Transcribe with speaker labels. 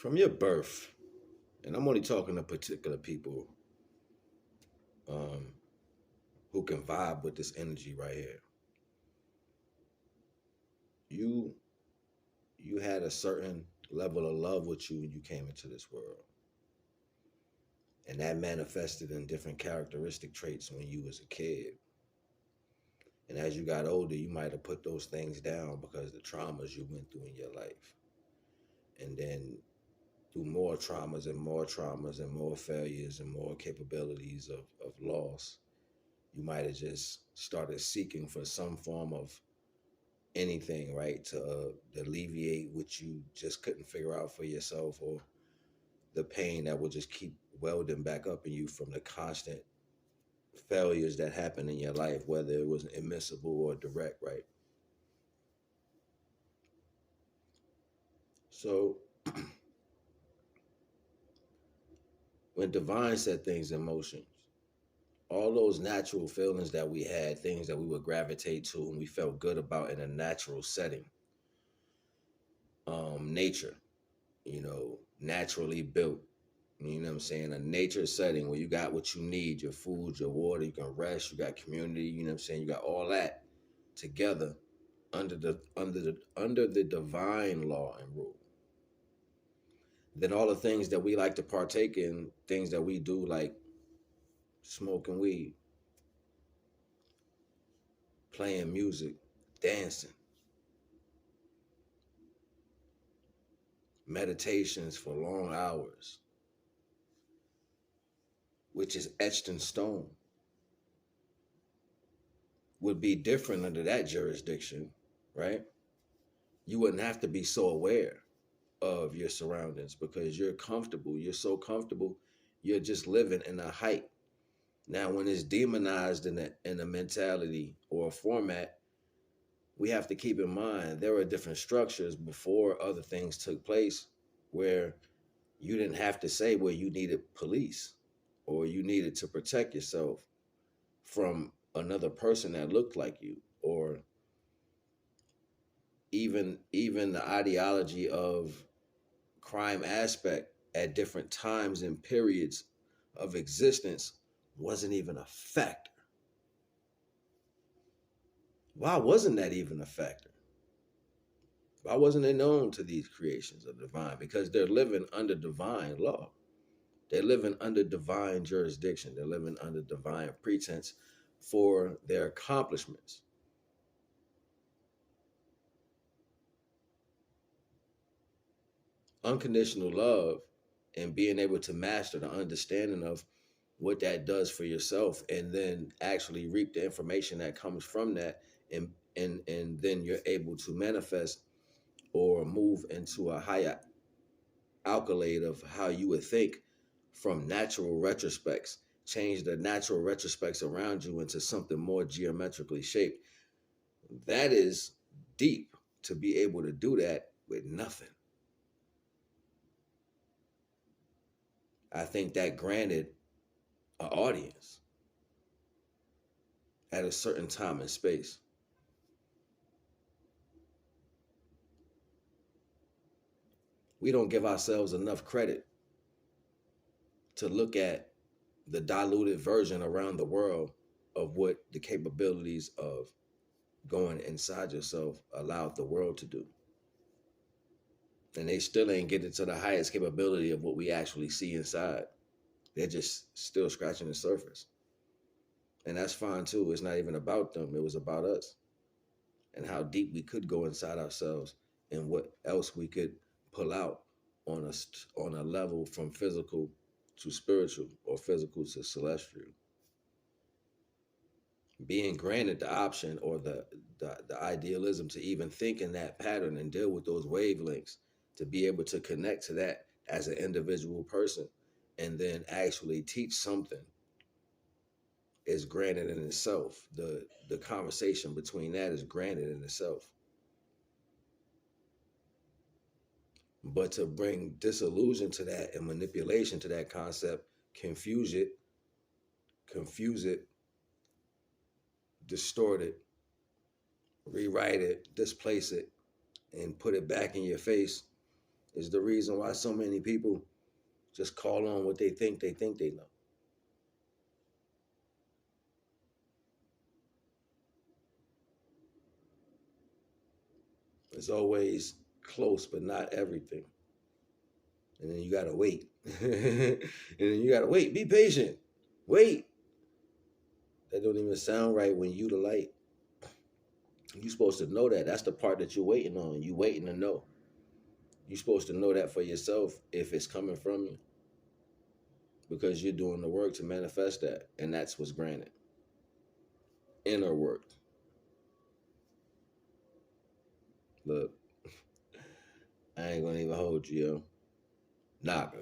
Speaker 1: from your birth, and I'm only talking to particular people um, who can vibe with this energy right here. You you had a certain level of love with you when you came into this world, and that manifested in different characteristic traits when you was a kid. And as you got older, you might have put those things down because the traumas you went through in your life, and then through more traumas and more traumas and more failures and more capabilities of loss, you might have just started seeking for some form of anything, right, to alleviate what you just couldn't figure out for yourself, or the pain that will just keep welding back up in you from the constant failures that happen in your life, whether it was admissible or direct, right? So when divine set things in motion, all those natural feelings that we had, things that we would gravitate to and we felt good about in a natural setting, nature, naturally built, you know what I'm saying, a nature setting where you got what you need, your food, your water, you can rest, you got community, you know what I'm saying, you got all that together under the divine law and rule. Then all the things that we like to partake in, things that we do like smoking weed, playing music, dancing, meditations for long hours, which is etched in stone, would be different under that jurisdiction, right? You wouldn't have to be so aware of your surroundings because you're comfortable. You're so comfortable, you're just living in a height. Now, when it's demonized in a mentality or a format, we have to keep in mind there were different structures before other things took place where you didn't have to say where you needed police or you needed to protect yourself from another person that looked like you, or even the ideology of crime aspect at different times and periods of existence wasn't even a factor. Why wasn't that even a factor? Why wasn't it known to these creations of divine? Because they're living under divine law. They're living under divine jurisdiction. They're living under divine pretense for their accomplishments. Unconditional love and being able to master the understanding of what that does for yourself, and then actually reap the information that comes from that, and then you're able to manifest or move into a higher accolade of how you would think from natural retrospects, change the natural retrospects around you into something more geometrically shaped. That is deep, to be able to do that with nothing. I think that granted an audience at a certain time and space. We don't give ourselves enough credit to look at the diluted version around the world of what the capabilities of going inside yourself allowed the world to do. And they still ain't getting to the highest capability of what we actually see inside. They're just still scratching the surface. And that's fine too. It's not even about them. It was about us and how deep we could go inside ourselves and what else we could pull out on a level from physical to spiritual or physical to celestial. Being granted the option or the idealism to even think in that pattern and deal with those wavelengths, to be able to connect to that as an individual person and then actually teach something, is granted in itself. The conversation between that is granted in itself. But to bring disillusion to that and manipulation to that concept, confuse it, distort it, rewrite it, displace it, and put it back in your face is the reason why so many people just call on what they think they know. It's always close, but not everything. And then you gotta wait. And then you gotta wait. Be patient. Wait. That don't even sound right when you the light. You're supposed to know that. That's the part that you're waiting on. You waiting to know. You're supposed to know that for yourself if it's coming from you. Because you're doing the work to manifest that. And that's what's granted. Inner work. Look, I ain't gonna even hold you, yo. NAGA.